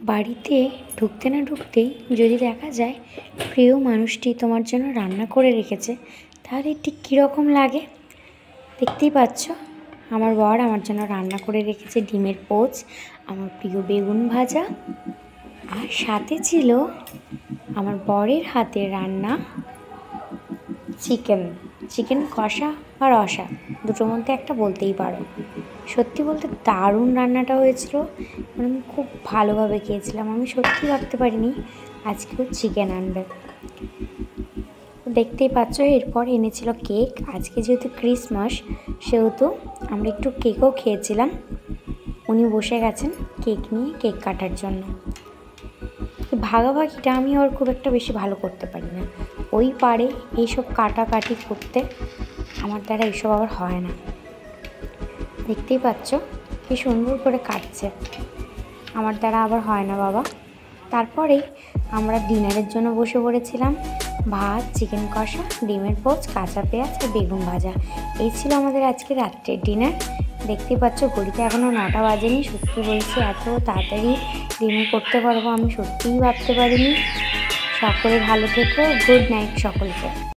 বাড়িতে ঢুকতে না ঢুকতেই যদি দেখা যায় প্রিয় মানুষটি তোমার জন্য রান্না করে রেখেছে, তাহলে ঠিক কীরকম লাগে? দেখতেই পাচ্ছ, আমার বর আমার জন্য রান্না করে রেখেছে ডিমের পোচ, আমার প্রিয় বেগুন ভাজা, আর সাথে ছিল আমার বরের হাতের রান্না চিকেন কষা বা রসা, দুটোর মধ্যে একটা বলতেই পারো। সত্যি বলতে দারুণ রান্নাটা হয়েছিল, মানে আমি খুব ভালোভাবে খেয়েছিলাম। আমি সত্যি ভাবতে পারিনি আজকেও চিকেন আনবে। দেখতেই পাচ্ছ, এরপর এনেছিল কেক। আজকে যেহেতু ক্রিসমাস, সেহেতু আমরা একটু কেকও খেয়েছিলাম। উনি বসে গেছেন কেক নিয়ে, কেক কাটার জন্য। ভাগাভাগিটা আমি আর খুব একটা বেশি ভালো করতে পারি না, ওই পারে এইসব কাটাকাটি করতে, আমার দ্বারা এইসব আবার হয় না। দেখতেই পাচ্ছ কি সুন্দর করে কাটছে, আমার দ্বারা আবার হয় না বাবা। তারপরেই আমরা ডিনারের জন্য বসে পড়েছিলাম। ভাত, চিকেন কষা, ডিমের পোচ, কাঁচা পেঁয়াজ আর বেগুন ভাজা, এই ছিল আমাদের আজকে রাত্রের ডিনার। দেখতেই পাচ্ছ ঘড়িতে এখনও 9টা বাজেনি। সত্যি বলছি, এত তাড়াতাড়ি ডিনার করতে পারবো আমি সত্যিই ভাবতে পারিনি। সকলে ভালো থেকো, গুড নাইট সকলকে।